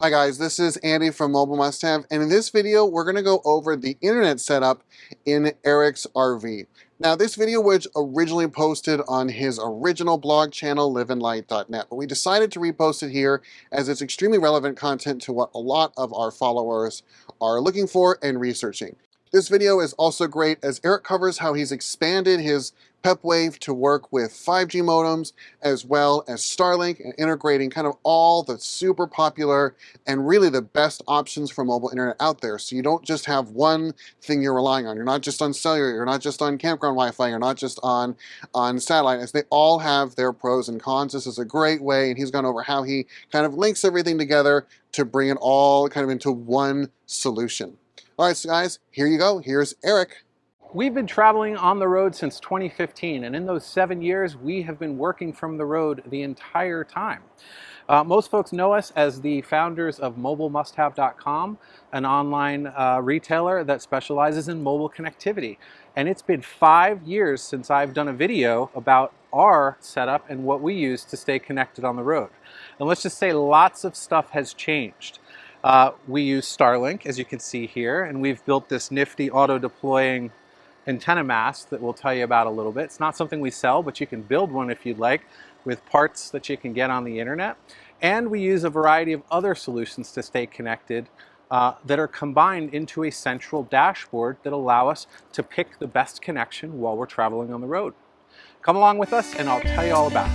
Hi guys, this is Andy from Mobile Must Have, and in this video we're going to go over the internet setup in Erik's RV. Now this video was originally posted on his original blog channel liveandlight.net, but we decided to repost it here as it's extremely relevant content to what a lot of our followers are looking for and researching. This video is also great as Erik covers how he's expanded his Pepwave to work with 5G modems as well as Starlink and integrating kind of all the super popular and really the best options for mobile internet out there. So you don't just have one thing you're relying on. You're not just on cellular, you're not just on campground Wi-Fi, you're not just on satellite, as they all have their pros and cons. This is a great way, and he's gone over how he kind of links everything together to bring it all kind of into one solution. All right, so guys, here you go. Here's Erik. We've been traveling on the road since 2015, and in those 7 years, we have been working from the road the entire time. Most folks know us as the founders of MobileMustHave.com, an online retailer that specializes in mobile connectivity. And it's been 5 years since I've done a video about our setup and what we use to stay connected on the road. And let's just say lots of stuff has changed. We use Starlink, as you can see here, and we've built this nifty auto-deploying antenna mast that we'll tell you about a little bit. It's not something we sell, but you can build one if you'd like with parts that you can get on the internet. And we use a variety of other solutions to stay connected that are combined into a central dashboard that allow us to pick the best connection while we're traveling on the road. Come along with us and I'll tell you all about it.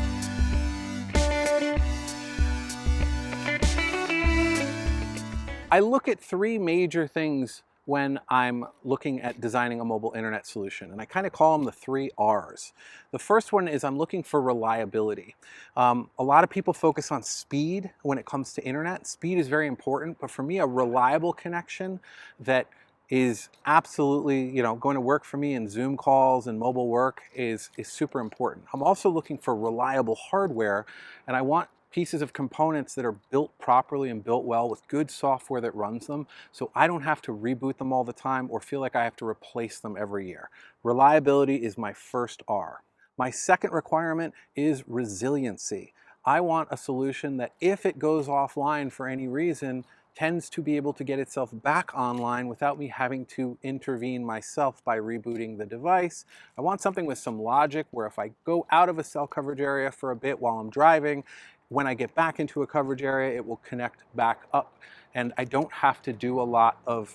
I look at three major things when I'm looking at designing a mobile internet solution, and I kind of call them the 3 R's. The first one is I'm looking for reliability. A lot of people focus on speed when it comes to internet. Speed is very important, but for me, a reliable connection that is absolutely, going to work for me in Zoom calls and mobile work is super important. I'm also looking for reliable hardware, and I want pieces of components that are built properly and built well with good software that runs them, so I don't have to reboot them all the time or feel like I have to replace them every year. Reliability is my first R. My second requirement is resiliency. I want a solution that if it goes offline for any reason, tends to be able to get itself back online without me having to intervene myself by rebooting the device. I want something with some logic where if I go out of a cell coverage area for a bit while I'm driving, when I get back into a coverage area, it will connect back up. And I don't have to do a lot of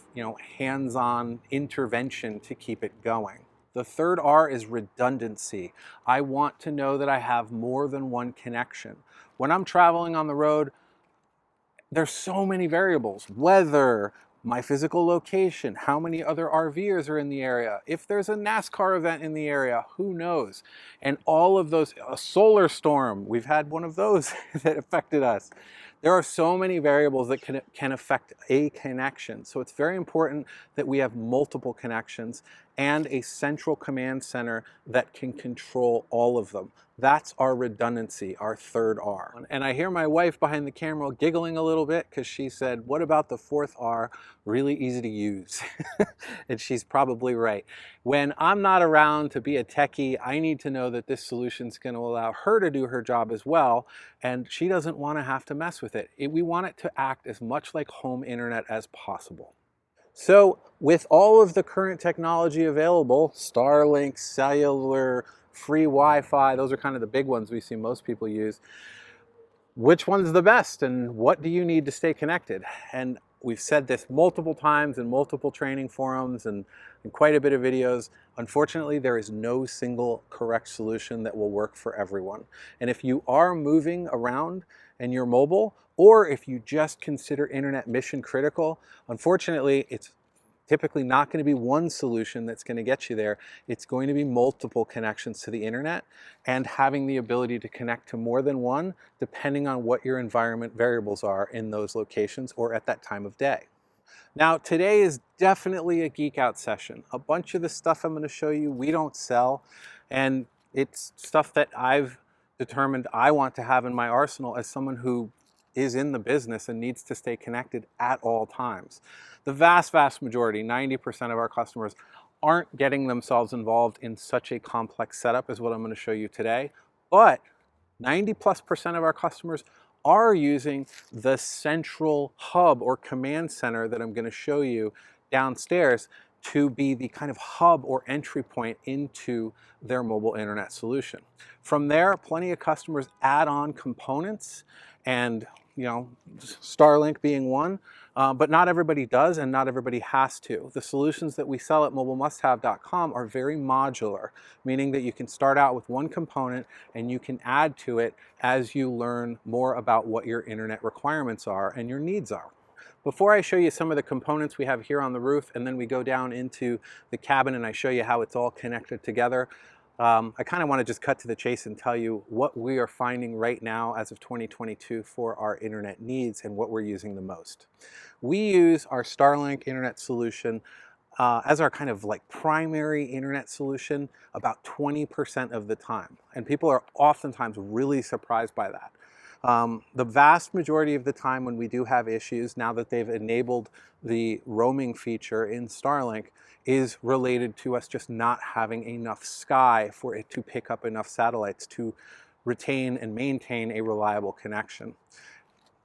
hands-on intervention to keep it going. The third R is redundancy. I want to know that I have more than one connection. When I'm traveling on the road, there's so many variables: weather, my physical location, how many other RVers are in the area, if there's a NASCAR event in the area, who knows? And all of those, a solar storm, we've had one of those that affected us. There are so many variables that can affect a connection. So it's very important that we have multiple connections and a central command center that can control all of them. That's our redundancy, our third R. And I hear my wife behind the camera giggling a little bit because she said, what about the fourth R? Really easy to use. And she's probably right. When I'm not around to be a techie, I need to know that this solution is going to allow her to do her job as well, and she doesn't want to have to mess with it. We want it to act as much like home internet as possible. So with all of the current technology available, Starlink, cellular, free Wi-Fi, those are kind of the big ones we see most people use. Which one's the best and what do you need to stay connected? And we've said this multiple times in multiple training forums and in quite a bit of videos. Unfortunately, there is no single correct solution that will work for everyone. And if you are moving around and you're mobile, or if you just consider internet mission critical, unfortunately, it's typically not going to be one solution that's going to get you there. It's going to be multiple connections to the internet and having the ability to connect to more than one depending on what your environment variables are in those locations or at that time of day. Now, today is definitely a geek out session. A bunch of the stuff I'm going to show you we don't sell, and it's stuff that I've determined I want to have in my arsenal as someone who is in the business and needs to stay connected at all times. The vast majority, 90% of our customers, aren't getting themselves involved in such a complex setup as what I'm going to show you today, but 90+% of our customers are using the central hub or command center that I'm going to show you downstairs to be the kind of hub or entry point into their mobile internet solution. From there, plenty of customers add on components, and Starlink being one, but not everybody does and not everybody has to. The solutions that we sell at mobilemusthave.com are very modular, meaning that you can start out with one component and you can add to it as you learn more about what your internet requirements are and your needs are. Before I show you some of the components we have here on the roof, and then we go down into the cabin and I show you how it's all connected together, I kind of want to just cut to the chase and tell you what we are finding right now as of 2022 for our internet needs and what we're using the most. We use our Starlink internet solution as our kind of like primary internet solution about 20% of the time. And people are oftentimes really surprised by that. The vast majority of the time when we do have issues, now that they've enabled the roaming feature in Starlink, is related to us just not having enough sky for it to pick up enough satellites to retain and maintain a reliable connection.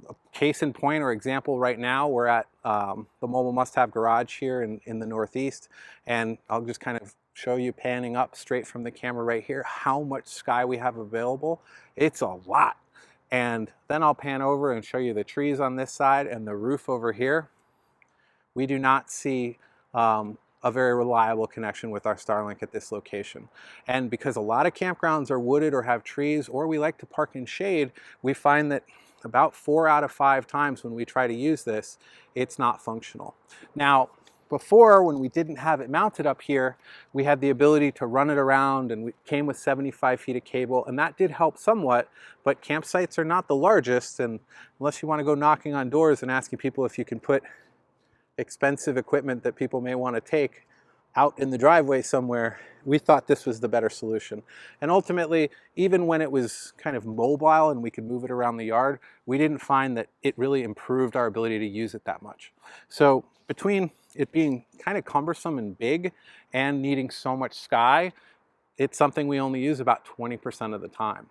A case in point or example, right now we're at the Mobile Must Have garage here in the Northeast, and I'll just kind of show you, panning up straight from the camera right here, how much sky we have available. It's a lot. And then I'll pan over and show you the trees on this side and the roof over here. We do not see a very reliable connection with our Starlink at this location. And because a lot of campgrounds are wooded or have trees, or we like to park in shade, we find that about 4 out of 5 times when we try to use this, it's not functional. Now, before, when we didn't have it mounted up here, we had the ability to run it around, and we came with 75 feet of cable, and that did help somewhat, but campsites are not the largest, and unless you want to go knocking on doors and asking people if you can put expensive equipment that people may want to take out in the driveway somewhere, we thought this was the better solution. And ultimately, even when it was kind of mobile and we could move it around the yard, we didn't find that it really improved our ability to use it that much. So between it being kind of cumbersome and big and needing so much sky, it's something we only use about 20% of the time.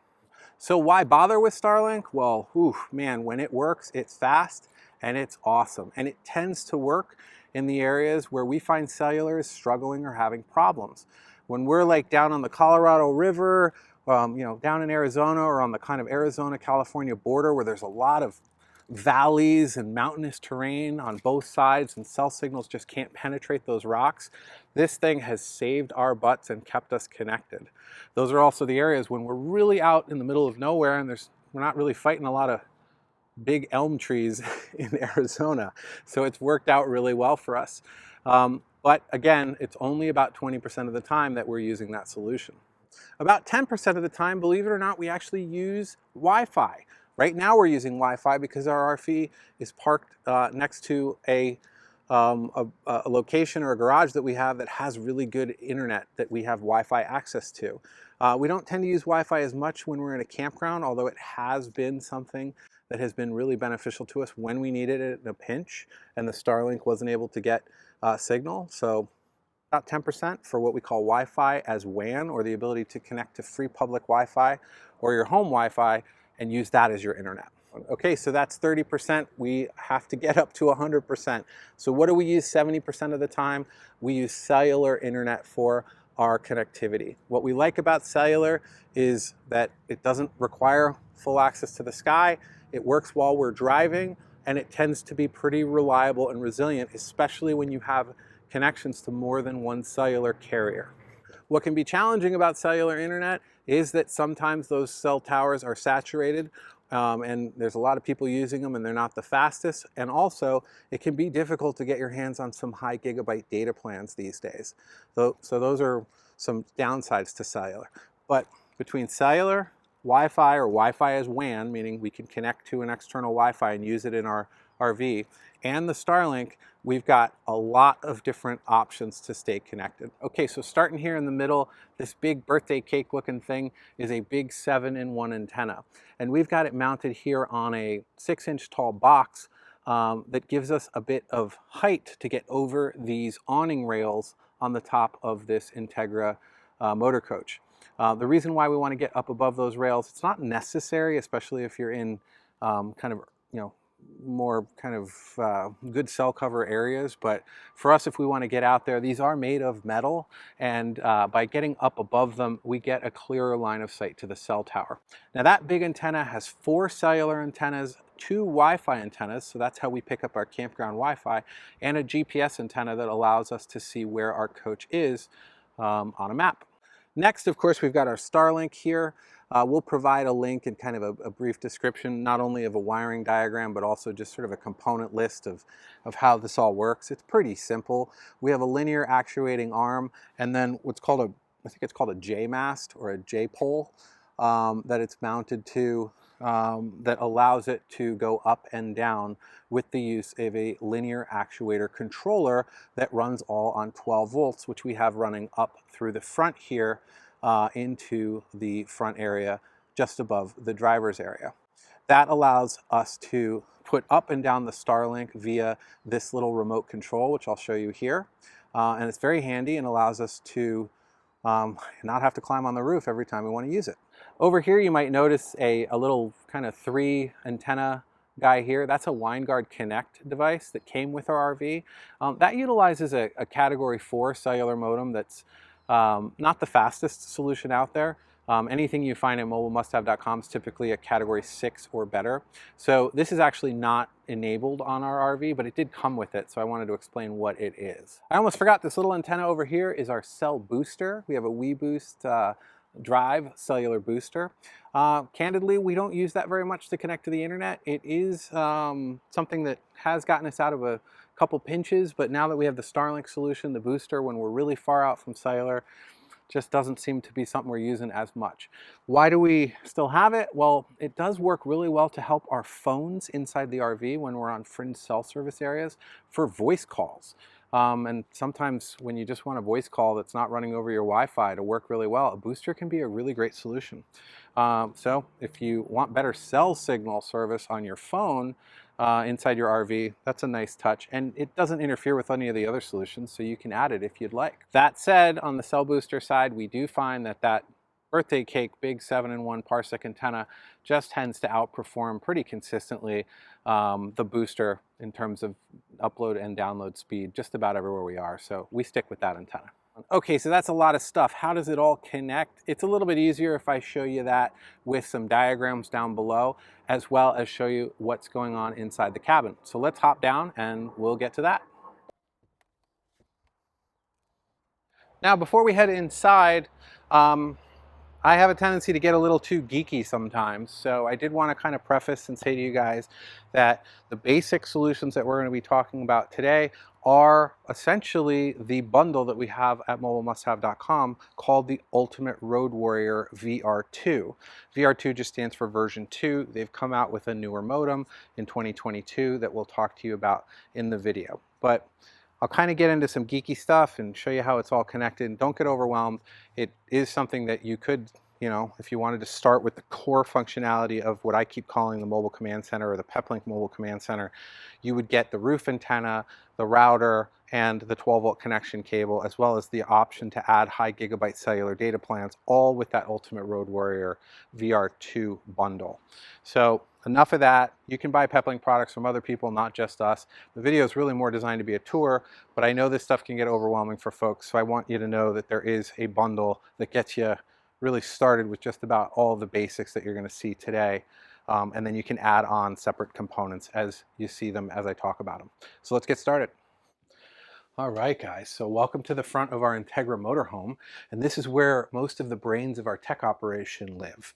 So why bother with Starlink? Well, man, when it works, it's fast and it's awesome. And it tends to work in the areas where we find cellular is struggling or having problems. When we're like down on the Colorado River, down in Arizona, or on the kind of Arizona-California border where there's a lot of valleys and mountainous terrain on both sides and cell signals just can't penetrate those rocks, this thing has saved our butts and kept us connected. Those are also the areas when we're really out in the middle of nowhere and we're not really fighting a lot of big elm trees in Arizona. So it's worked out really well for us. But again, it's only about 20% of the time that we're using that solution. About 10% of the time, believe it or not, we actually use Wi-Fi. Right now we're using Wi-Fi because our RV is parked next to a location or a garage that we have that has really good internet that we have Wi-Fi access to. We don't tend to use Wi-Fi as much when we're in a campground, although it has been something that has been really beneficial to us when we needed it in a pinch and the Starlink wasn't able to get signal. So about 10% for what we call Wi-Fi as WAN, or the ability to connect to free public Wi-Fi or your home Wi-Fi and use that as your internet. Okay, so that's 30%. We have to get up to 100%. So what do we use 70% of the time? We use cellular internet for our connectivity. What we like about cellular is that it doesn't require full access to the sky. It works while we're driving, and it tends to be pretty reliable and resilient, especially when you have connections to more than one cellular carrier. What can be challenging about cellular internet is that sometimes those cell towers are saturated, and there's a lot of people using them and they're not the fastest. And also, it can be difficult to get your hands on some high gigabyte data plans these days. So those are some downsides to cellular. But between cellular, Wi-Fi, or Wi-Fi as WAN, meaning we can connect to an external Wi-Fi and use it in our RV, and the Starlink, we've got a lot of different options to stay connected. Okay, so starting here in the middle, this big birthday cake looking thing is a big 7-in-1 antenna. And we've got it mounted here on a 6-inch tall box that gives us a bit of height to get over these awning rails on the top of this Entegra motor coach. The reason why we want to get up above those rails, it's not necessary, especially if you're in kind of, you know, more kind of good cell cover areas. But for us, if we want to get out there, these are made of metal, and by getting up above them, we get a clearer line of sight to the cell tower. Now that big antenna has 4 cellular antennas, 2 Wi-Fi antennas, so that's how we pick up our campground Wi-Fi, and a GPS antenna that allows us to see where our coach is on a map. Next, of course, we've got our Starlink here. We'll provide a link and kind of a brief description, not only of a wiring diagram, but also just sort of a component list of how this all works. It's pretty simple. We have a linear actuating arm, and then what's called I think it's called a J-mast or a J-pole that it's mounted to, that allows it to go up and down with the use of a linear actuator controller that runs all on 12 volts, which we have running up through the front here into the front area just above the driver's area. That allows us to put up and down the Starlink via this little remote control, which I'll show you here. And it's very handy and allows us to not have to climb on the roof every time we want to use it. Over here you might notice a little kind of 3 antenna guy here. That's a WineGuard Connect device that came with our RV. That utilizes a Category 4 cellular modem that's not the fastest solution out there. Anything you find at mobilemusthave.com is typically a Category 6 or better. So this is actually not enabled on our RV, but it did come with it, so I wanted to explain what it is. I almost forgot, this little antenna over here is our cell booster. We have a WeBoost Drive cellular booster. Candidly, we don't use that very much to connect to the internet. It is something that has gotten us out of a couple pinches, but now that we have the Starlink solution, the booster, when we're really far out from cellular, just doesn't seem to be something we're using as much. Why do we still have it? Well, it does work really well to help our phones inside the RV when we're on fringe cell service areas for voice calls. And sometimes when you just want a voice call that's not running over your Wi-Fi to work really well, a booster can be a really great solution. So if you want better cell signal service on your phone inside your RV, that's a nice touch. And it doesn't interfere with any of the other solutions, so you can add it if you'd like. That said, on the cell booster side, we do find that birthday cake big 7-in-1 parsec antenna just tends to outperform pretty consistently the booster in terms of upload and download speed just about everywhere we are. So we stick with that antenna. Okay, so that's a lot of stuff. How does it all connect? It's a little bit easier if I show you that with some diagrams down below, as well as show you what's going on inside the cabin. So let's hop down and we'll get to that. Now, before we head inside, I have a tendency to get a little too geeky sometimes, so I did want to kind of preface and say to you guys that the basic solutions that we're going to be talking about today are essentially the bundle that we have at mobilemusthave.com called the Ultimate Road Warrior VR2. VR2 just stands for version 2. They've come out with a newer modem in 2022 that we'll talk to you about in the video. But I'll kind of get into some geeky stuff and show you how it's all connected. Don't get overwhelmed. It is something that you could, you know, if you wanted to start with the core functionality of what I keep calling the mobile command center or the Peplink mobile command center, you would get the roof antenna, the router, and the 12-volt connection cable, as well as the option to add high gigabyte cellular data plans, all with that Ultimate Road Warrior VR2 bundle. So enough of that. You can buy Peplink products from other people, not just us. The video is really more designed to be a tour, but I know this stuff can get overwhelming for folks, so I want you to know that there is a bundle that gets you really started with just about all the basics that you're going to see today. And then you can add on separate components as you see them as I talk about them. So let's get started. All right, guys, so welcome to the front of our Entegra motorhome, and this is where most of the brains of our tech operation live.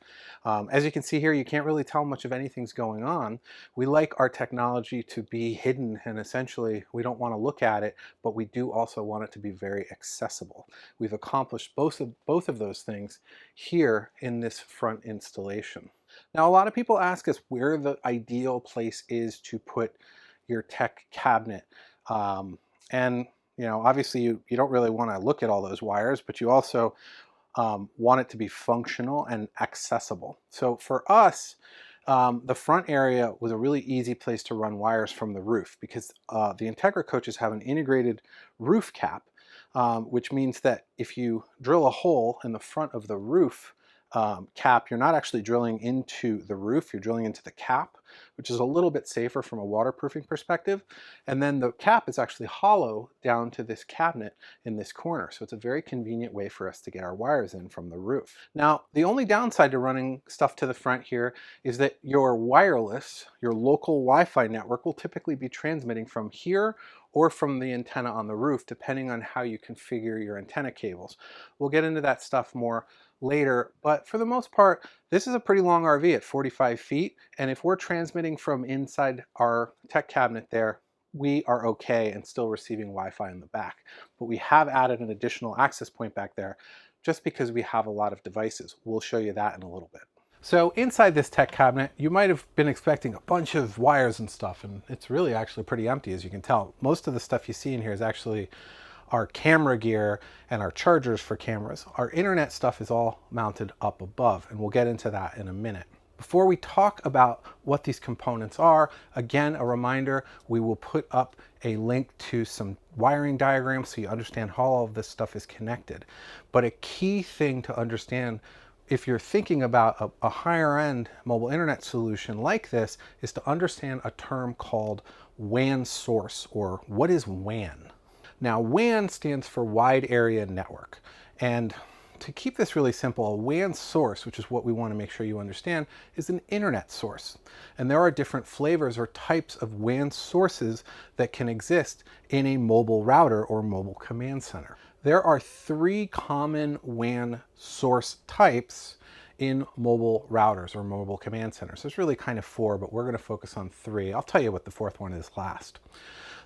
As you can see here, you can't really tell much of anything's going on. We like our technology to be hidden, and essentially we don't want to look at it, but we do also want it to be very accessible. We've accomplished both of those things here in this front installation. Now, a lot of people ask us where the ideal place is to put your tech cabinet. And you know, obviously you don't really want to look at all those wires, but you also want it to be functional and accessible. So for us, the front area was a really easy place to run wires from the roof because the Entegra coaches have an integrated roof cap, which means that if you drill a hole in the front of the roof cap, you're not actually drilling into the roof, you're drilling into the cap. which is a little bit safer from a waterproofing perspective. And then the cap is actually hollow down to this cabinet in this corner. So it's a very convenient way for us to get our wires in from the roof. Now, the only downside to running stuff to the front here is that your wireless, your local Wi-Fi network will typically be transmitting from here or from the antenna on the roof, depending on how you configure your antenna cables. We'll get into that stuff more later, but for the most part, this is a pretty long RV at 45 feet, and if we're transmitting from inside our tech cabinet there, we are okay and still receiving Wi-Fi in the back. But we have added an additional access point back there just because we have a lot of devices. We'll show you that in a little bit. So inside this tech cabinet, you might have been expecting a bunch of wires and stuff, and it's really actually pretty empty, as you can tell. Most of the stuff you see in here is actually our camera gear and our chargers for cameras. Our internet stuff is all mounted up above, and we'll get into that in a minute. Before we talk about what these components are, again, a reminder, we will put up a link to some wiring diagrams so you understand how all of this stuff is connected. But a key thing to understand if you're thinking about a higher end mobile internet solution like this is to understand a term called WAN source, or what is WAN? Now, WAN stands for Wide Area Network. And to keep this really simple, a WAN source, which is what we want to make sure you understand, is an internet source. And there are different flavors or types of WAN sources that can exist in a mobile router or mobile command center. There are 3 common WAN source types in mobile routers or mobile command centers. There's really kind of 4, but we're going to focus on 3. I'll tell you what the 4th one is last.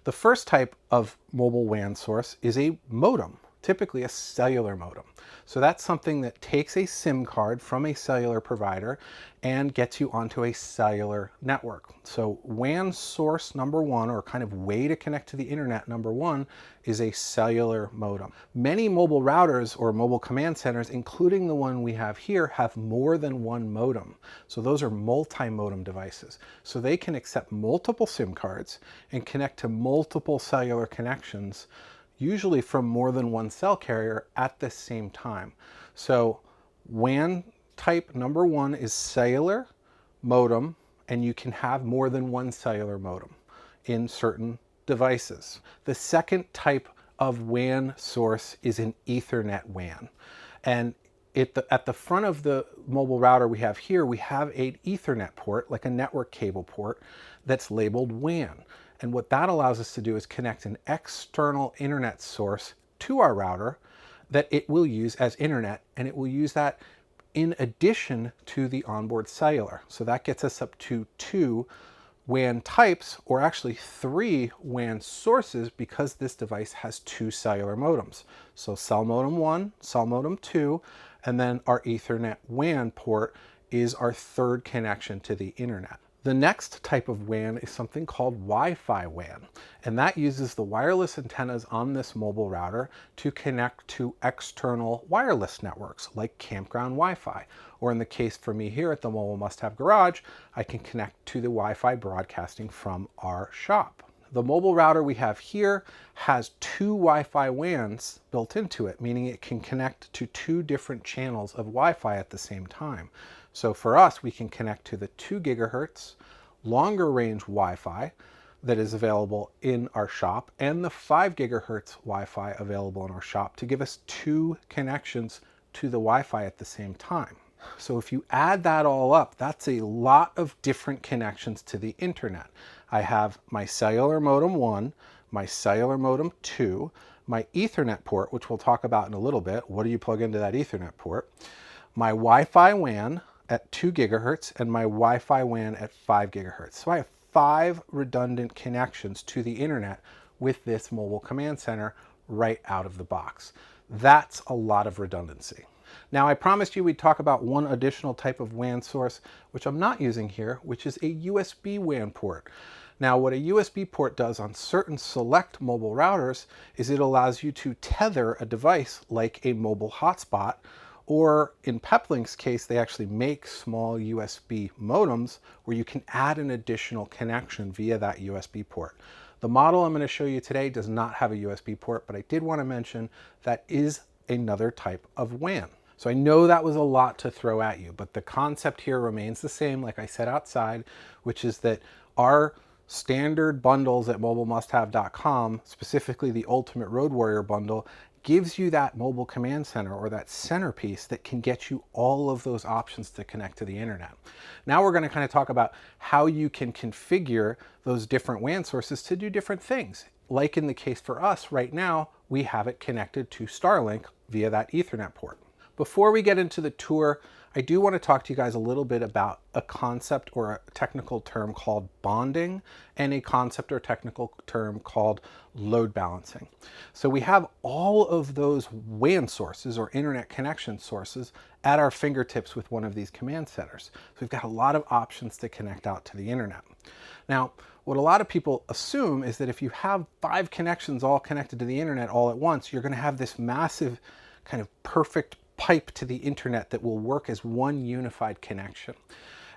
The first type of mobile WAN source is a modem, typically a cellular modem. So that's something that takes a SIM card from a cellular provider and gets you onto a cellular network. So WAN source number 1, or kind of way to connect to the internet number 1, is a cellular modem. Many mobile routers or mobile command centers, including the one we have here, have more than one modem. So those are multi-modem devices. So they can accept multiple SIM cards and connect to multiple cellular connections, usually from more than one cell carrier at the same time. So WAN type number 1 is cellular modem, and you can have more than one cellular modem in certain devices. The second type of WAN source is an Ethernet WAN. And at the front of the mobile router we have here, we have an Ethernet port, like a network cable port, that's labeled WAN. And what that allows us to do is connect an external internet source to our router that it will use as internet, and it will use that in addition to the onboard cellular. So that gets us up to 2 WAN types, or actually 3 WAN sources, because this device has 2 cellular modems. So cell modem 1, cell modem 2, and then our Ethernet WAN port is our 3rd connection to the internet. The next type of WAN is something called Wi-Fi WAN, and that uses the wireless antennas on this mobile router to connect to external wireless networks like campground Wi-Fi, or in the case for me here at the Mobile Must Have Garage, I can connect to the Wi-Fi broadcasting from our shop. The mobile router we have here has 2 Wi-Fi WANs built into it, meaning it can connect to 2 different channels of Wi-Fi at the same time. So for us, we can connect to the 2 gigahertz longer range Wi-Fi that is available in our shop, and the 5 gigahertz Wi-Fi available in our shop, to give us 2 connections to the Wi-Fi at the same time. So if you add that all up, that's a lot of different connections to the internet. I have my cellular modem 1, my cellular modem 2, my Ethernet port, which we'll talk about in a little bit. What do you plug into that Ethernet port? My Wi-Fi WAN at 2 gigahertz and my Wi-Fi WAN at 5 gigahertz. So I have 5 redundant connections to the internet with this mobile command center right out of the box. That's a lot of redundancy. Now, I promised you we'd talk about one additional type of WAN source, which I'm not using here, which is a USB WAN port. Now, what a USB port does on certain select mobile routers is it allows you to tether a device like a mobile hotspot, or in Peplink's case, they actually make small USB modems where you can add an additional connection via that USB port. The model I'm going to show you today does not have a USB port, but I did want to mention that is another type of WAN. So I know that was a lot to throw at you, but the concept here remains the same, like I said outside, which is that our standard bundles at mobilemusthave.com, specifically the Ultimate Road Warrior bundle, gives you that mobile command center or that centerpiece that can get you all of those options to connect to the internet. Now we're going to kind of talk about how you can configure those different WAN sources to do different things. Like in the case for us right now, we have it connected to Starlink via that Ethernet port. Before we get into the tour, I do want to talk to you guys a little bit about a concept or a technical term called bonding and a concept or technical term called load balancing. So we have all of those WAN sources or internet connection sources at our fingertips with one of these command centers. So we've got a lot of options to connect out to the internet. Now, what a lot of people assume is that if you have 5 connections all connected to the internet all at once, you're going to have this massive kind of perfect pipe to the internet that will work as one unified connection.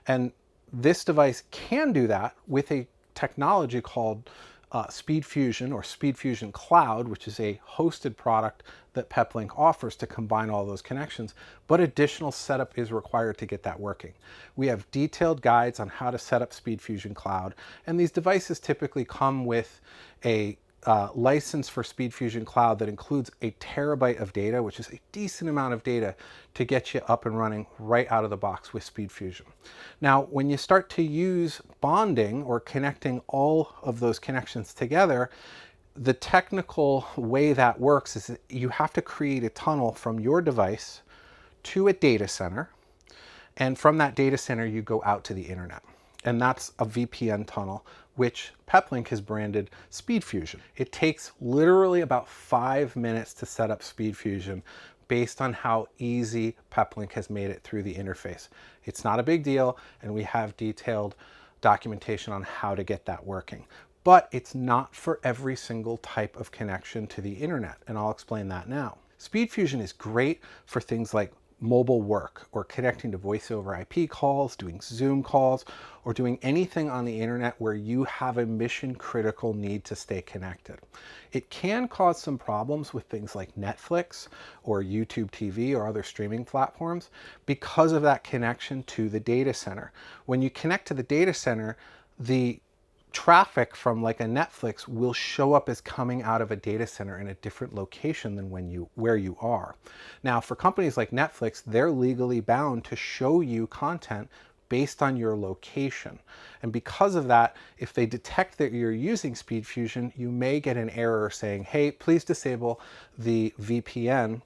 And this device can do that with a technology called SpeedFusion or SpeedFusion Cloud, which is a hosted product that Peplink offers to combine all those connections, but additional setup is required to get that working. We have detailed guides on how to set up SpeedFusion Cloud, and these devices typically come with a license for SpeedFusion Cloud that includes a terabyte of data, which is a decent amount of data to get you up and running right out of the box with SpeedFusion. Now, when you start to use bonding or connecting all of those connections together, the technical way that works is that you have to create a tunnel from your device to a data center, and from that data center you go out to the internet. And that's a VPN tunnel, which Peplink has branded SpeedFusion. It takes literally about 5 minutes to set up SpeedFusion based on how easy Peplink has made it through the interface. It's not a big deal, and we have detailed documentation on how to get that working. But it's not for every single type of connection to the internet, and I'll explain that now. SpeedFusion is great for things like mobile work or connecting to voice over IP calls, doing Zoom calls, or doing anything on the internet where you have a mission critical need to stay connected. It can cause some problems with things like Netflix or YouTube TV or other streaming platforms because of that connection to the data center. When you connect to the data center, the traffic from like a Netflix will show up as coming out of a data center in a different location than where you are. Now, for companies like Netflix, they're legally bound to show you content based on your location. And because of that, if they detect that you're using SpeedFusion, you may get an error saying, hey, please disable the VPN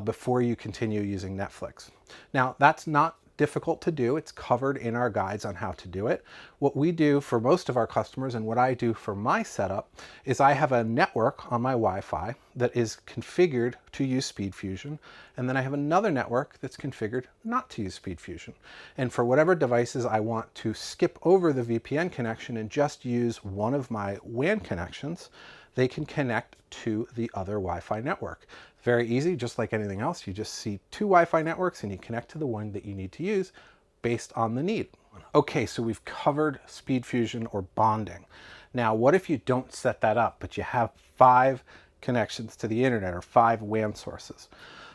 before you continue using Netflix. Now, that's not difficult to do. It's covered in our guides on how to do it. What we do for most of our customers and what I do for my setup is I have a network on my Wi-Fi that is configured to use SpeedFusion, and then I have another network that's configured not to use SpeedFusion. And for whatever devices I want to skip over the VPN connection and just use one of my WAN connections, they can connect to the other Wi-Fi network. Very easy, just like anything else. You just see 2 Wi-Fi networks and you connect to the one that you need to use based on the need. Okay, so we've covered SpeedFusion or bonding. Now, what if you don't set that up, but you have 5 connections to the internet or 5 WAN sources?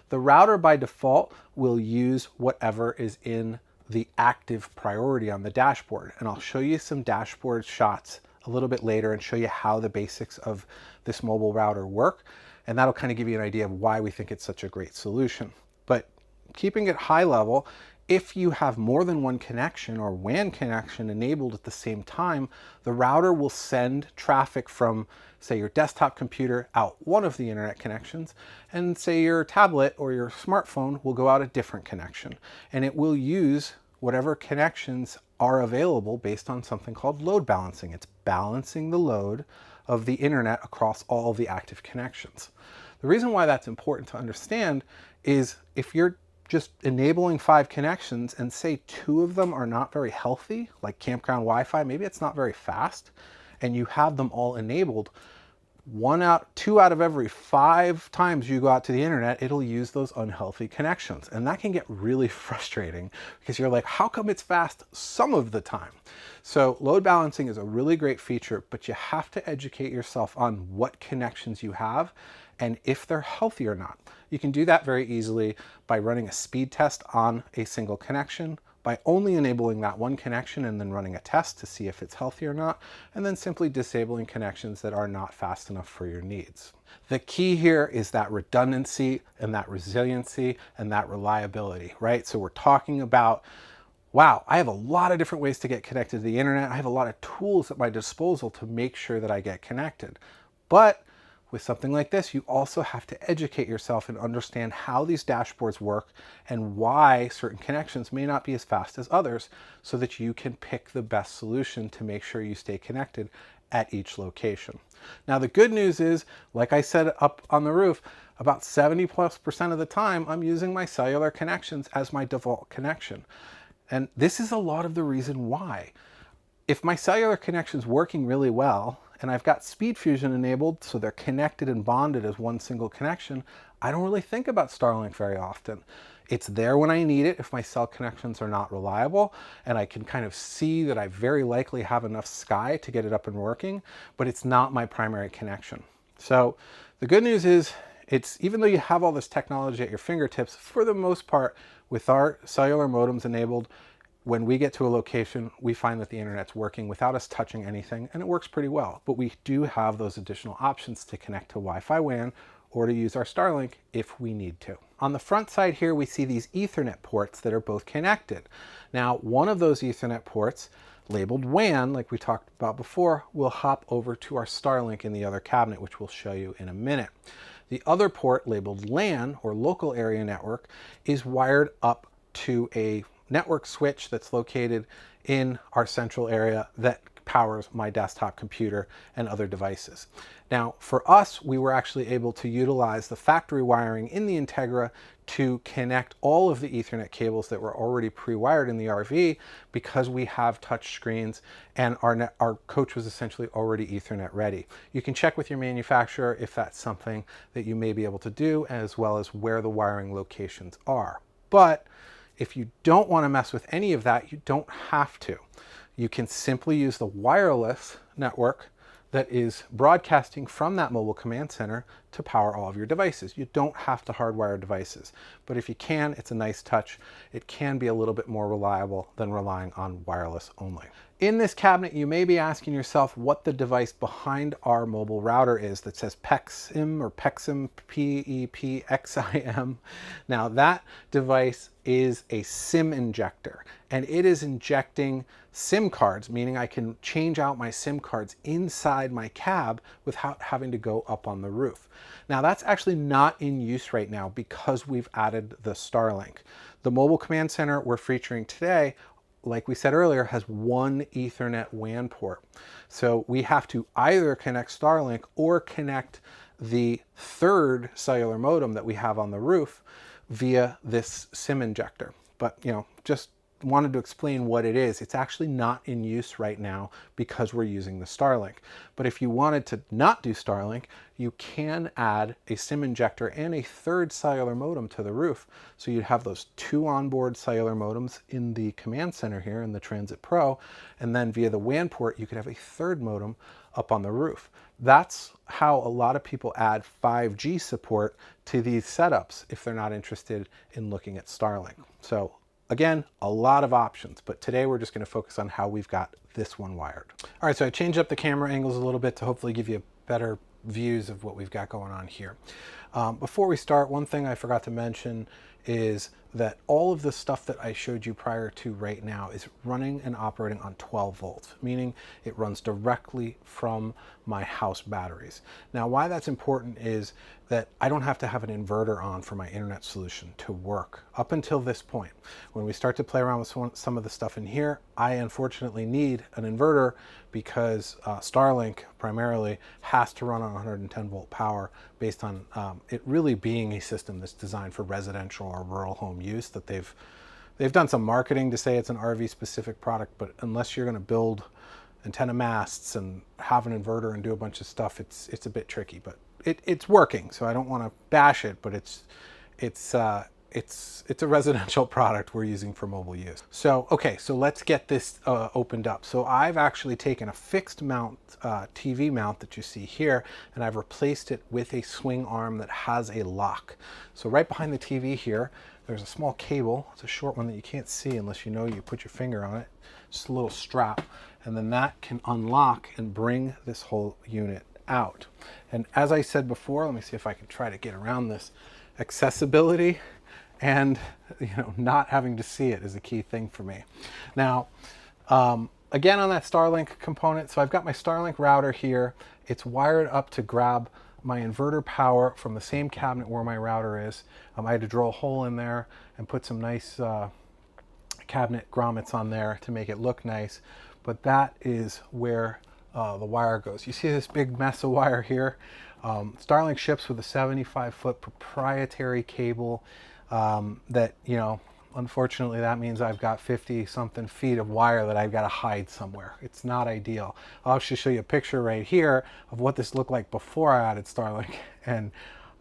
The router by default will use whatever is in the active priority on the dashboard. And I'll show you some dashboard shots a little bit later and show you how the basics of this mobile router work. And that'll kind of give you an idea of why we think it's such a great solution. But keeping it high level, if you have more than one connection or WAN connection enabled at the same time, the router will send traffic from, say, your desktop computer out one of the internet connections, and say your tablet or your smartphone will go out a different connection. And it will use whatever connections are available based on something called load balancing. It's balancing the load of the internet across all of the active connections. The reason why that's important to understand is if you're just enabling 5 connections and say 2 of them are not very healthy, like campground Wi-Fi, maybe it's not very fast, and you have them all enabled, 2 out of every 5 times you go out to the internet, it'll use those unhealthy connections. And that can get really frustrating because you're like, how come it's fast some of the time? So load balancing is a really great feature, but you have to educate yourself on what connections you have and if they're healthy or not. You can do that very easily by running a speed test on a single connection, by only enabling that one connection and then running a test to see if it's healthy or not, and then simply disabling connections that are not fast enough for your needs. The key here is that redundancy and that resiliency and that reliability, right? So we're talking about, wow, I have a lot of different ways to get connected to the internet. I have a lot of tools at my disposal to make sure that I get connected. But with something like this, you also have to educate yourself and understand how these dashboards work and why certain connections may not be as fast as others so that you can pick the best solution to make sure you stay connected at each location. Now, the good news is, like I said up on the roof, about 70+% of the time, I'm using my cellular connections as my default connection. And this is a lot of the reason why. If my cellular connection's working really well, and I've got Speed Fusion enabled so they're connected and bonded as one single connection, I don't really think about Starlink very often. It's there when I need it if my cell connections are not reliable, and I can kind of see that I very likely have enough sky to get it up and working, but it's not my primary connection. So the good news is, even though you have all this technology at your fingertips, for the most part, with our cellular modems enabled, when we get to a location, we find that the internet's working without us touching anything, and it works pretty well. But we do have those additional options to connect to Wi-Fi WAN or to use our Starlink if we need to. On the front side here, we see these Ethernet ports that are both connected. Now, one of those Ethernet ports, labeled WAN, like we talked about before, will hop over to our Starlink in the other cabinet, which we'll show you in a minute. The other port, labeled LAN, or local area network, is wired up to a network switch that's located in our central area that powers my desktop computer and other devices. Now, for us, we were actually able to utilize the factory wiring in the Entegra to connect all of the Ethernet cables that were already pre-wired in the RV because we have touch screens and our coach was essentially already Ethernet ready. You can check with your manufacturer if that's something that you may be able to do, as well as where the wiring locations are. But if you don't want to mess with any of that, you don't have to. You can simply use the wireless network that is broadcasting from that mobile command center to power all of your devices. You don't have to hardwire devices, but if you can, it's a nice touch. It can be a little bit more reliable than relying on wireless only. In this cabinet, you may be asking yourself what the device behind our mobile router is that says PEXIM or PEXIM, P-E-P-X-I-M. Now that device is a SIM injector, and it is injecting SIM cards, meaning I can change out my SIM cards inside my cab without having to go up on the roof. Now that's actually not in use right now because we've added the Starlink. The mobile command center we're featuring today, like we said earlier, has one Ethernet WAN port. So we have to either connect Starlink or connect the third cellular modem that we have on the roof via this SIM injector. But, just wanted to explain what it is. It's actually not in use right now because we're using the Starlink. But if you wanted to not do Starlink, you can add a SIM injector and a third cellular modem to the roof. So you'd have those two onboard cellular modems in the command center here in the Transit Pro, and then via the WAN port, you could have a third modem up on the roof. That's how a lot of people add 5G support to these setups if they're not interested in looking at Starlink. So again, a lot of options, but today we're just going to focus on how we've got this one wired. All right, so I changed up the camera angles a little bit to hopefully give you better views of what we've got going on here. Before we start, one thing I forgot to mention is that all of the stuff that I showed you prior to right now is running and operating on 12 volts, meaning it runs directly from my house batteries. Now, why that's important is that I don't have to have an inverter on for my internet solution to work up until this point. When we start to play around with some of the stuff in here, I unfortunately need an inverter because Starlink primarily has to run on 110 volt power based on it really being a system that's designed for residential or rural home use. That they've done some marketing to say it's an RV specific product, but unless you're going to build antenna masts and have an inverter and do a bunch of stuff, it's a bit tricky, but it's working. So I don't want to bash it, but it's a residential product we're using for mobile use. So okay, so let's get this opened up. So I've actually taken a fixed mount TV mount that you see here, and I've replaced it with a swing arm that has a lock. So right behind the TV here, there's a small cable. It's a short one that you can't see unless you know you put your finger on it. Just a little strap, and then that can unlock and bring this whole unit out. And as I said before, let me see if I can try to get around this. Accessibility and not having to see it is a key thing for me. Now, again on that Starlink component, so I've got my Starlink router here. It's wired up to grab my inverter power from the same cabinet where my router is. I had to drill a hole in there and put some nice cabinet grommets on there to make it look nice, but that is where the wire goes. You see this big mess of wire here? Starlink ships with a 75-foot proprietary cable that, unfortunately that means I've got 50 something feet of wire that I've got to hide somewhere. It's not ideal. I'll actually show you a picture right here of what this looked like before I added Starlink. And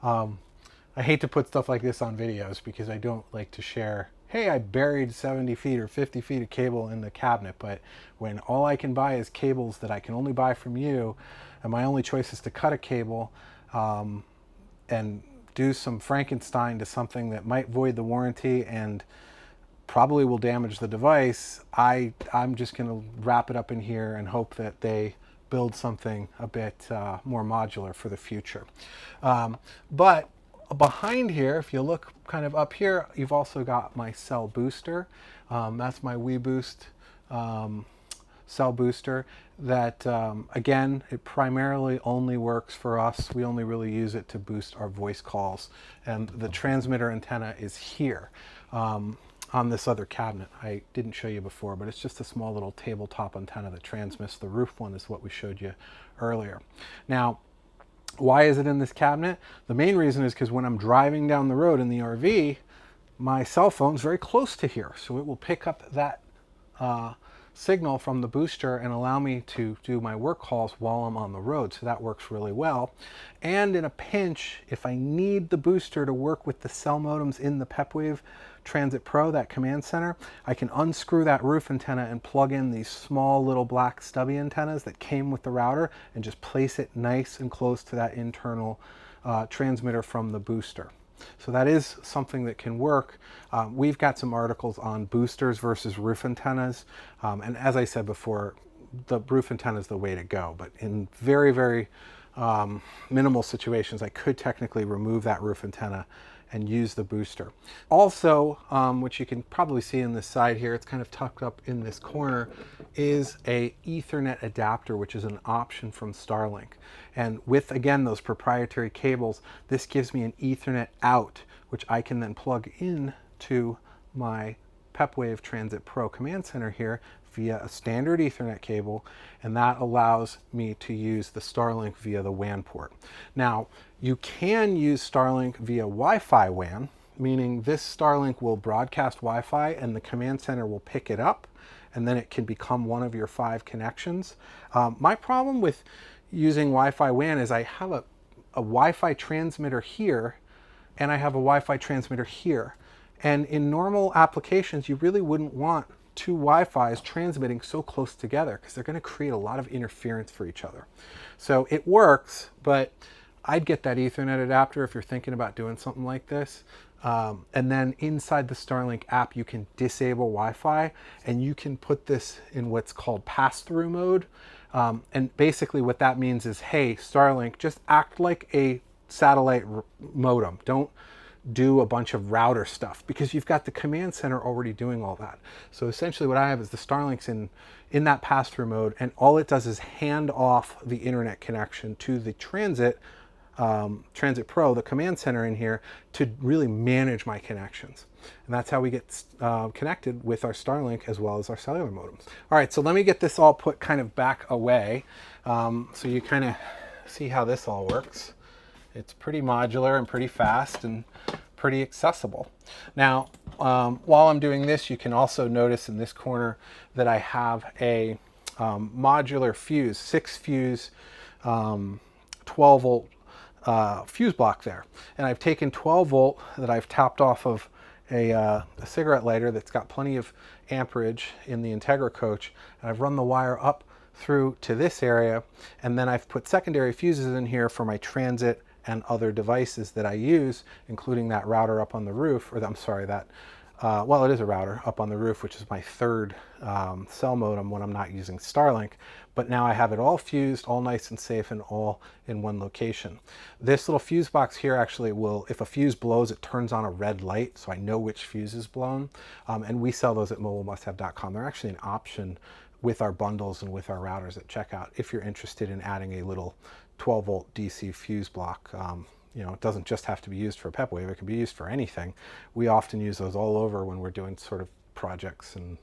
I hate to put stuff like this on videos because I don't like to share, hey, I buried 70 feet or 50 feet of cable in the cabinet. But when all I can buy is cables that I can only buy from you, and my only choice is to cut a cable and do some Frankenstein to something that might void the warranty and probably will damage the device, I'm just going to wrap it up in here and hope that they build something a bit more modular for the future. But behind here, if you look kind of up here, you've also got my cell booster. That's my WeBoost cell booster that, again, it primarily only works for us. We only really use it to boost our voice calls. And the transmitter antenna is here on this other cabinet. I didn't show you before, but it's just a small little tabletop antenna that transmits. The roof one is what we showed you earlier. Now, why is it in this cabinet? The main reason is because when I'm driving down the road in the RV, my cell phone's very close to here. So it will pick up that signal from the booster and allow me to do my work calls while I'm on the road. So that works really well. And in a pinch, if I need the booster to work with the cell modems in the Pepwave Transit Pro, that command center, I can unscrew that roof antenna and plug in these small little black stubby antennas that came with the router and just place it nice and close to that internal transmitter from the booster. So that is something that can work. We've got some articles on boosters versus roof antennas. And as I said before, the roof antenna is the way to go. But in very, very minimal situations, I could technically remove that roof antenna and use the booster. Also, which you can probably see in this side here, it's kind of tucked up in this corner, is a Ethernet adapter, which is an option from Starlink. And with, again, those proprietary cables, this gives me an Ethernet out, which I can then plug in to my Pepwave Transit Pro command center here via a standard Ethernet cable, and that allows me to use the Starlink via the WAN port. Now, you can use Starlink via Wi-Fi WAN, meaning this Starlink will broadcast Wi-Fi and the command center will pick it up, and then it can become one of your 5 connections. My problem with using Wi-Fi WAN is I have a Wi-Fi transmitter here, and I have a Wi-Fi transmitter here. And in normal applications, you really wouldn't want 2 Wi-Fis transmitting so close together because they're going to create a lot of interference for each other. So it works, but I'd get that Ethernet adapter if you're thinking about doing something like this. And then inside the Starlink app, you can disable Wi-Fi and you can put this in what's called pass-through mode. And basically what that means is, hey, Starlink, just act like a satellite modem. Don't do a bunch of router stuff because you've got the command center already doing all that. So essentially what I have is the Starlink's in that pass-through mode, and all it does is hand off the internet connection to the Transit Pro, the command center in here, to really manage my connections. And that's how we get connected with our Starlink as well as our cellular modems. All right, so let me get this all put kind of back away so you kind of see how this all works. It's pretty modular and pretty fast and pretty accessible. Now, while I'm doing this, you can also notice in this corner that I have a modular fuse, 6 fuse, 12 volt fuse block there. And I've taken 12 volt that I've topped off of a cigarette lighter that's got plenty of amperage in the Entegra Coach, and I've run the wire up through to this area, and then I've put secondary fuses in here for my transit and other devices that I use, including that router up on the roof, or I'm sorry, that well, it is a router up on the roof, which is my third cell modem when I'm not using Starlink. But now I have it all fused, all nice and safe, and all in one location. This little fuse box here actually will, if a fuse blows, it turns on a red light, so I know which fuse is blown. And we sell those at mobilemusthave.com. They're actually an option with our bundles and with our routers at checkout if you're interested in adding a little 12 volt DC fuse block. You know, it doesn't just have to be used for Pepwave, it can be used for anything. We often use those all over when we're doing sort of projects and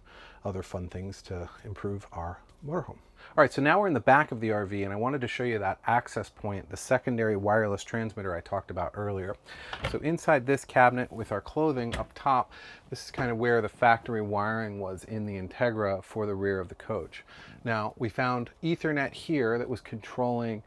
other fun things to improve our motorhome. All right, so now we're in the back of the RV, and I wanted to show you that access point, the secondary wireless transmitter I talked about earlier. So inside this cabinet with our clothing up top, this is kind of where the factory wiring was in the Entegra for the rear of the coach. Now, we found Ethernet here that was controlling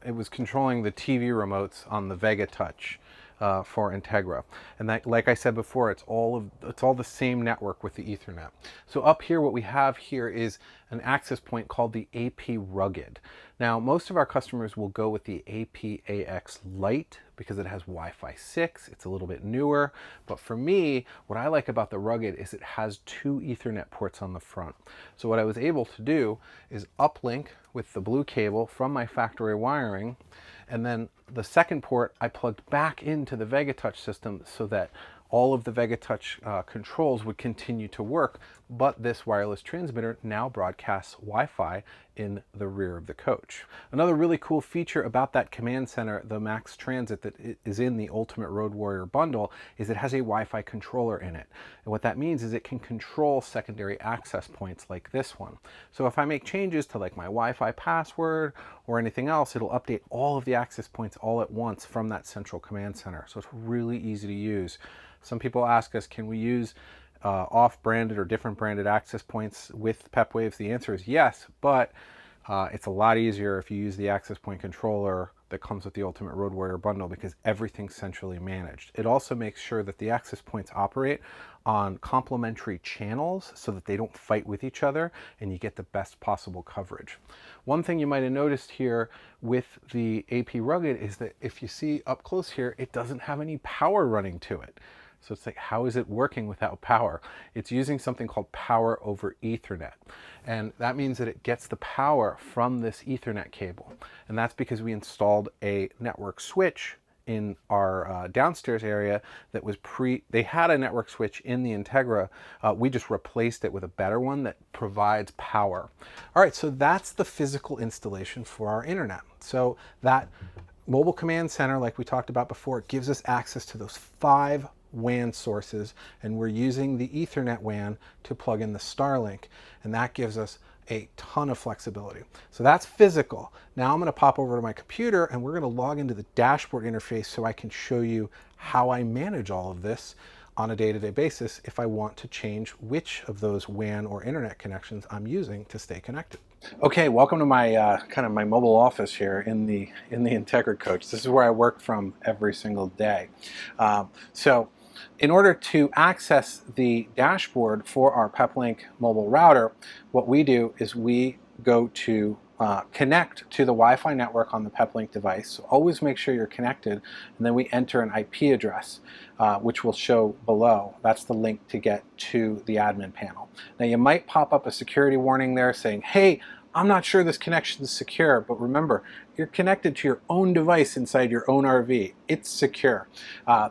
it was controlling the TV remotes on the Vega Touch for Entegra. And that, like I said before, it's all the same network with the Ethernet. So up here, what we have here is an access point called the AP Rugged. Now, most of our customers will go with the AP-AX Lite because it has Wi-Fi 6. It's a little bit newer. But for me, what I like about the Rugged is it has 2 Ethernet ports on the front. So what I was able to do is uplink with the blue cable from my factory wiring, and then the second port I plugged back into the Vega Touch system so that all of the Vega Touch controls would continue to work, but this wireless transmitter now broadcasts Wi-Fi in the rear of the coach. Another really cool feature about that command center, the Max Transit that is in the Ultimate Road Warrior bundle, is it has a Wi-Fi controller in it. And what that means is it can control secondary access points like this one. So if I make changes to like my Wi-Fi password or anything else, it'll update all of the access points all at once from that central command center. So it's really easy to use. Some people ask us, can we use off-branded or different branded access points with Pepwaves? The answer is yes, but it's a lot easier if you use the access point controller that comes with the Ultimate Road Warrior bundle because everything's centrally managed. It also makes sure that the access points operate on complementary channels so that they don't fight with each other and you get the best possible coverage. One thing you might have noticed here with the AP Rugged is that if you see up close here, it doesn't have any power running to it. So it's like, how is it working without power? It's using something called power over Ethernet. And that means that it gets the power from this Ethernet cable. And that's because we installed a network switch in our downstairs area that was they had a network switch in the Entegra. We just replaced it with a better one that provides power. All right, so that's the physical installation for our internet. So that mobile command center, like we talked about before, it gives us access to those 5 WAN sources, and we're using the Ethernet WAN to plug in the Starlink, and that gives us a ton of flexibility. So that's physical. Now I'm going to pop over to my computer and we're going to log into the dashboard interface so I can show you how I manage all of this on a day-to-day basis if I want to change which of those WAN or internet connections I'm using to stay connected. Okay, welcome to my kind of my mobile office here in the Entegra Coach. This is where I work from every single day. So in order to access the dashboard for our Peplink mobile router, what we do is we go to connect to the Wi-Fi network on the Peplink device. So always make sure you're connected, and then we enter an IP address, which will show below. That's the link to get to the admin panel. Now you might pop up a security warning there saying, hey, I'm not sure this connection is secure, but remember, you're connected to your own device inside your own RV. It's secure.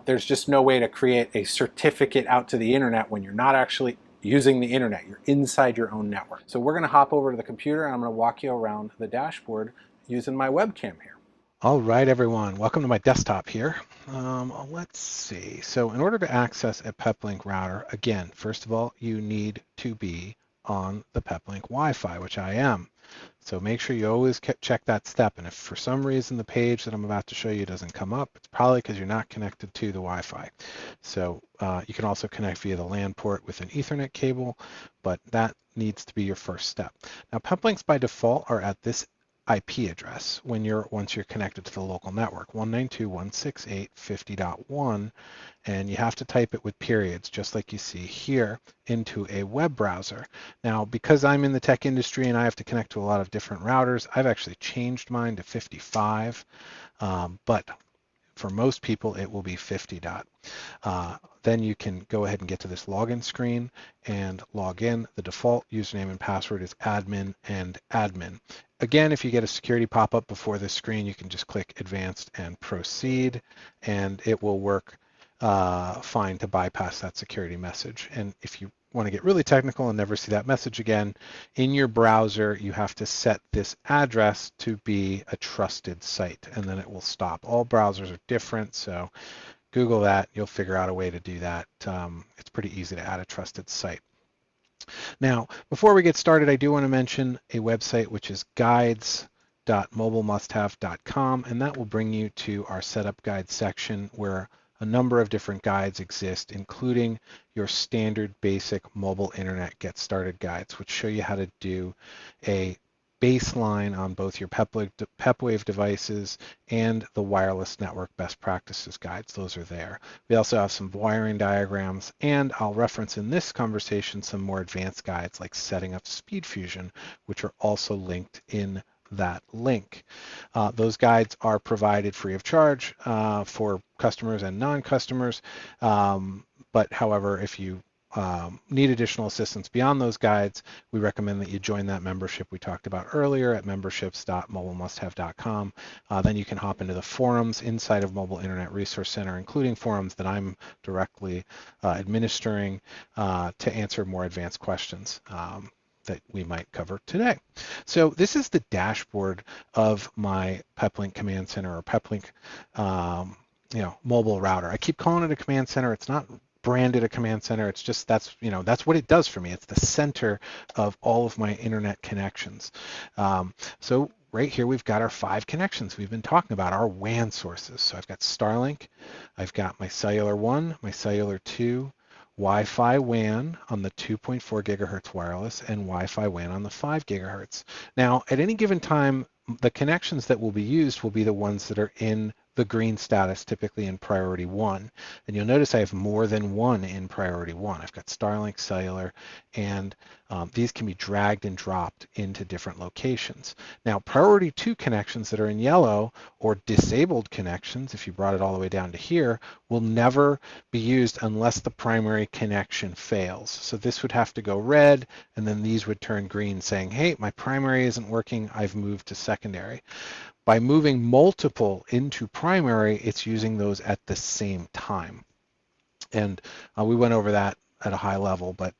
There's just no way to create a certificate out to the internet when you're not actually using the internet. You're inside your own network. So we're going to hop over to the computer and I'm going to walk you around the dashboard using my webcam here. All right, everyone, welcome to my desktop here. Let's see. So in order to access a Peplink router, again, first of all, you need to be on the Peplink Wi-Fi, which I am. So make sure you always check that step. And if for some reason the page that I'm about to show you doesn't come up, it's probably because you're not connected to the Wi-Fi. So you can also connect via the LAN port with an Ethernet cable, but that needs to be your first step. Now, Peplinks by default are at this IP address once you're connected to the local network, 192.168.50.1, and you have to type it with periods, just like you see here, into a web browser. Now, because I'm in the tech industry and I have to connect to a lot of different routers, I've actually changed mine to 55, but for most people, it will be 50 dot. Then you can go ahead and get to this login screen and log in. The default username and password is admin and admin. Again, if you get a security pop-up before this screen, you can just click advanced and proceed, and it will work fine to bypass that security message. And if you want to get really technical and never see that message again, in your browser, you have to set this address to be a trusted site, and then it will stop. All browsers are different, so Google that. You'll figure out a way to do that. It's pretty easy to add a trusted site. Now, before we get started, I do want to mention a website which is guides.mobilemustHave.com, and that will bring you to our setup guide section where a number of different guides exist, including your standard basic mobile internet get started guides, which show you how to do a baseline on both your Pepwave devices and the wireless network best practices guides. Those are there. We also have some wiring diagrams, and I'll reference in this conversation some more advanced guides like setting up SpeedFusion, which are also linked in that link. Those guides are provided free of charge for customers and non-customers, but however, if you need additional assistance beyond those guides, we recommend that you join that membership we talked about earlier at memberships.mobilemusthave.com. Then you can hop into the forums inside of Mobile Internet Resource Center, including forums that I'm directly administering to answer more advanced questions that we might cover today. So this is the dashboard of my Peplink command center or Peplink mobile router. I keep calling it a command center. It's not branded a command center. It's just that's what it does for me. It's the center of all of my internet connections. So right here we've got our 5 connections we've been talking about, our WAN sources. So I've got Starlink, I've got my cellular 1, my cellular 2, Wi-Fi WAN on the 2.4 gigahertz wireless, and Wi-Fi WAN on the 5 gigahertz. Now, at any given time, the connections that will be used will be the ones that are in the green status, typically in priority 1. And you'll notice I have more than one in priority 1. I've got Starlink, cellular, and these can be dragged and dropped into different locations. Now, priority 2 connections that are in yellow, or disabled connections, if you brought it all the way down to here, will never be used unless the primary connection fails. So this would have to go red, and then these would turn green saying, hey, my primary isn't working, I've moved to secondary. By moving multiple into primary, it's using those at the same time. And we went over that at a high level, but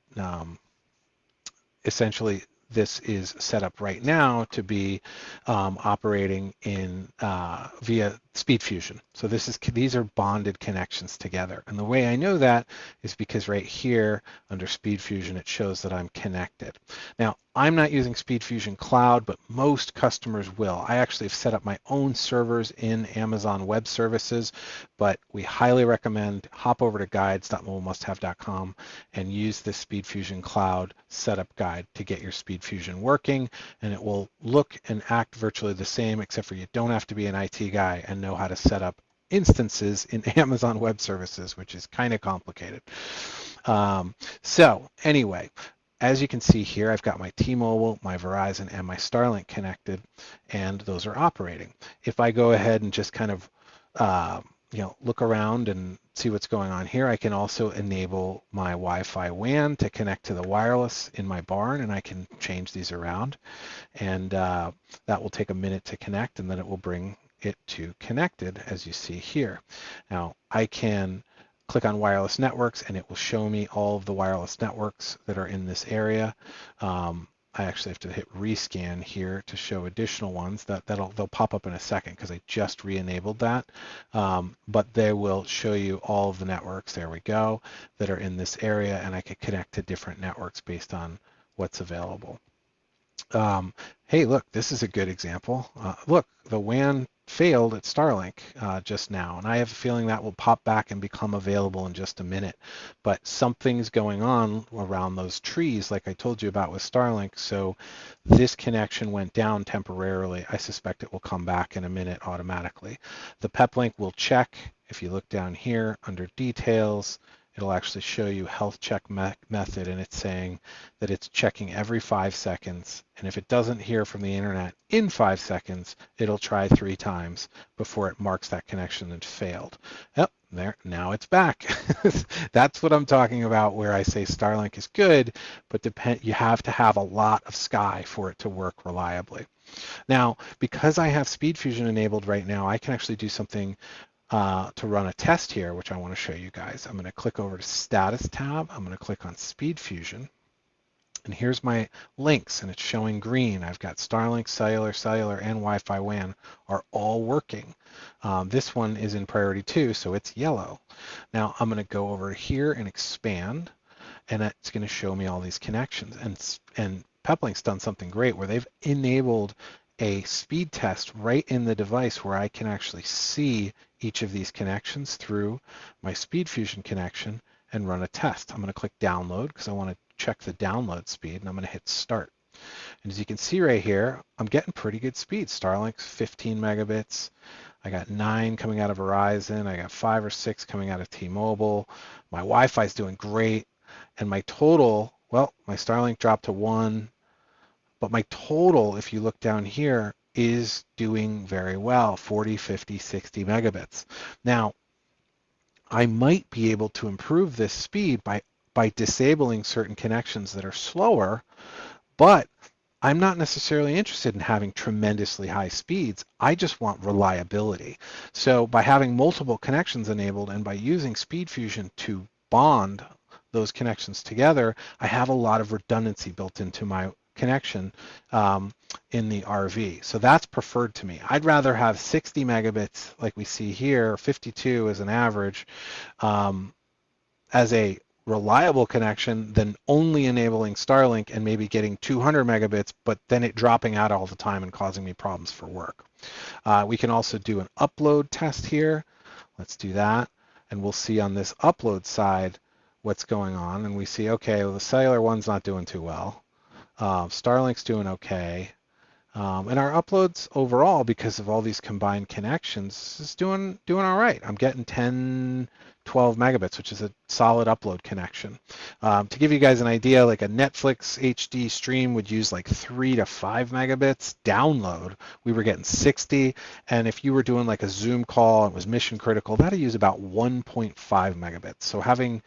essentially this is set up right now to be operating in via SpeedFusion. So these are bonded connections together. And the way I know that is because right here under SpeedFusion, it shows that I'm connected. Now, I'm not using SpeedFusion Cloud, but most customers will. I actually have set up my own servers in Amazon Web Services, but we highly recommend hop over to guides.mobilemusthave.com and use this SpeedFusion Cloud setup guide to get your SpeedFusion working, and it will look and act virtually the same, except for you don't have to be an IT guy and know how to set up instances in Amazon Web Services, which is kind of complicated. So anyway, as you can see here, I've got my T-Mobile, my Verizon, and my Starlink connected, and those are operating. If I go ahead and just kind of look around and see what's going on here, I can also enable my Wi-Fi WAN to connect to the wireless in my barn, and I can change these around. And that will take a minute to connect, and then it will bring it to connected, as you see here. Now, I can click on wireless networks and it will show me all of the wireless networks that are in this area. I actually have to hit rescan here to show additional ones. They'll pop up in a second because I just re-enabled that. But they will show you all of the networks, there we go, that are in this area, and I can connect to different networks based on what's available. Hey, look, this is a good example. Look, the WAN failed at Starlink just now, and I have a feeling that will pop back and become available in just a minute. But something's going on around those trees, like I told you about with Starlink. So this connection went down temporarily. I suspect it will come back in a minute automatically. The Peplink will check. If you look down here under details, it'll actually show you health check method, and it's saying that it's checking every 5 seconds. And if it doesn't hear from the internet in 5 seconds, it'll try 3 times before it marks that connection as failed. Yep, there, now it's back. That's what I'm talking about where I say Starlink is good, but you have to have a lot of sky for it to work reliably. Now, because I have Speed Fusion enabled right now, I can actually do something to run a test here, which I want to show you guys. I'm going to click over to Status tab. I'm going to click on Speed Fusion. And here's my links, and it's showing green. I've got Starlink, cellular, and Wi-Fi WAN are all working. This one is in priority 2, so it's yellow. Now I'm going to go over here and expand, and it's going to show me all these connections. And Peplink's done something great where they've enabled a speed test right in the device where I can actually see each of these connections through my Speed Fusion connection and run a test. I'm going to click download because I want to check the download speed, and I'm going to hit start. And as you can see right here, I'm getting pretty good speed. Starlink's 15 megabits. I got 9 coming out of Verizon. I got 5 or 6 coming out of T-Mobile. My Wi-Fi is doing great. And my total, well, my Starlink dropped to 1, but my total, if you look down here, is doing very well, 40, 50, 60 megabits. Now, I might be able to improve this speed by disabling certain connections that are slower, but I'm not necessarily interested in having tremendously high speeds. I just want reliability. So by having multiple connections enabled and by using Speed Fusion to bond those connections together, I have a lot of redundancy built into my connection in the RV. So that's preferred to me. I'd rather have 60 megabits like we see here, 52 as an average, as a reliable connection than only enabling Starlink and maybe getting 200 megabits, but then it dropping out all the time and causing me problems for work. We can also do an upload test here. Let's do that. And we'll see on this upload side what's going on. And we see, okay, well, the cellular one's not doing too well. Starlink's doing okay. And our uploads overall, because of all these combined connections, is doing all right. I'm getting 10, 12 megabits, which is a solid upload connection. To give you guys an idea, like a Netflix HD stream would use like 3 to 5 megabits download. We were getting 60, and if you were doing like a Zoom call and it was mission critical, that'd use about 1.5 megabits. So having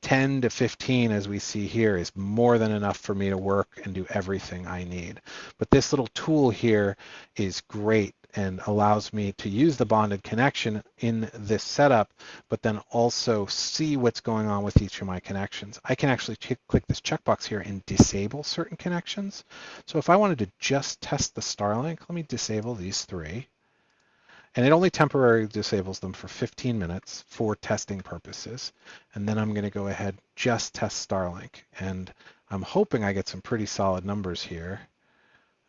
10 to 15, as we see here, is more than enough for me to work and do everything I need. But this little tool here is great and allows me to use the bonded connection in this setup, but then also see what's going on with each of my connections. I can actually click this checkbox here and disable certain connections. So if I wanted to just test the Starlink, let me disable these 3. And it only temporarily disables them for 15 minutes for testing purposes. And then I'm going to go ahead just test Starlink. And I'm hoping I get some pretty solid numbers here.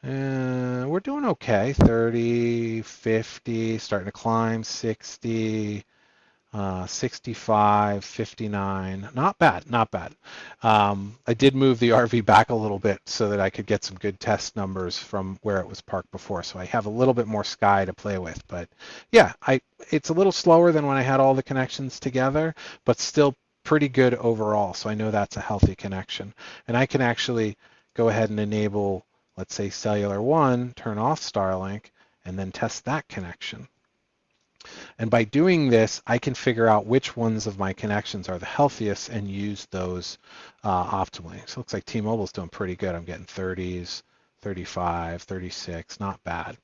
We're doing okay. 30, 50, starting to climb, 60, 65, 59. Not bad, not bad. I did move the RV back a little bit so that I could get some good test numbers from where it was parked before. So I have a little bit more sky to play with. But yeah, it's a little slower than when I had all the connections together, but still pretty good overall. So I know that's a healthy connection. And I can actually go ahead and enable, let's say, Cellular 1, turn off Starlink, and then test that connection. And by doing this, I can figure out which ones of my connections are the healthiest and use those optimally. So it looks like T-Mobile's doing pretty good. I'm getting 30s, 35, 36, not bad.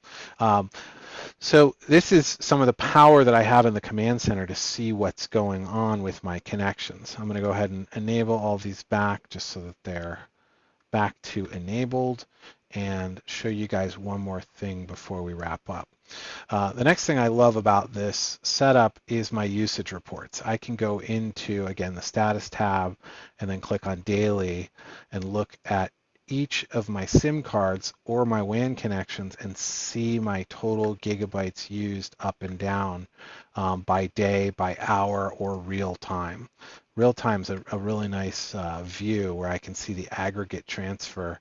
So this is some of the power that I have in the command center to see what's going on with my connections. I'm going to go ahead and enable all these back just so that they're back to enabled, and show you guys one more thing before we wrap up. The next thing I love about this setup is my usage reports. I can go into, again, the status tab and then click on daily and look at each of my SIM cards or my WAN connections and see my total gigabytes used up and down by day, by hour, or real time. Real time is a really nice view where I can see the aggregate transfer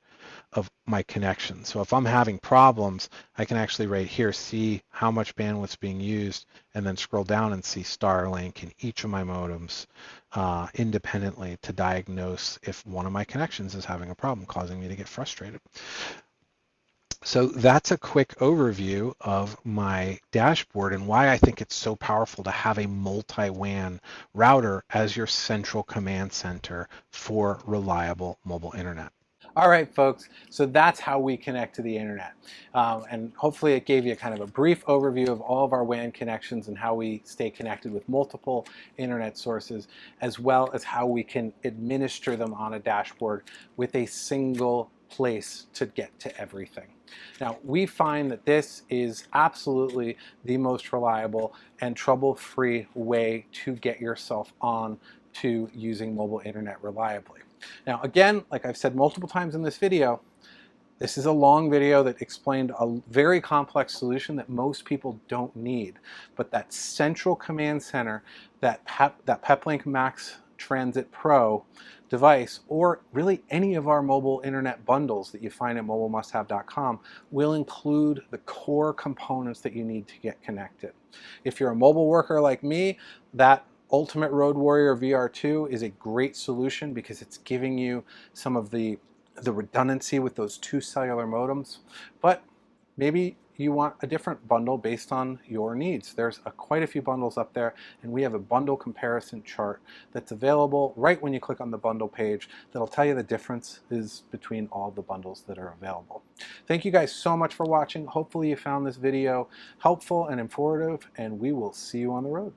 of my connection. So if I'm having problems, I can actually right here see how much bandwidth's being used and then scroll down and see Starlink in each of my modems independently to diagnose if one of my connections is having a problem, causing me to get frustrated. So that's a quick overview of my dashboard and why I think it's so powerful to have a multi-WAN router as your central command center for reliable mobile internet. All right, folks, so that's how we connect to the internet. And hopefully it gave you kind of a brief overview of all of our WAN connections and how we stay connected with multiple internet sources, as well as how we can administer them on a dashboard with a single place to get to everything. Now, we find that this is absolutely the most reliable and trouble-free way to get yourself on to using mobile internet reliably. Now, again, like I've said multiple times in this video, this is a long video that explained a very complex solution that most people don't need. But that central command center, that Peplink Max Transit Pro device, or really any of our mobile internet bundles that you find at mobilemusthave.com, will include the core components that you need to get connected. If you're a mobile worker like me, that Ultimate Road Warrior VR2 is a great solution because it's giving you some of the redundancy with those two cellular modems, but maybe you want a different bundle based on your needs. There's quite a few bundles up there, and we have a bundle comparison chart that's available right when you click on the bundle page that'll tell you the differences between all the bundles that are available. Thank you guys so much for watching. Hopefully you found this video helpful and informative, and we will see you on the road.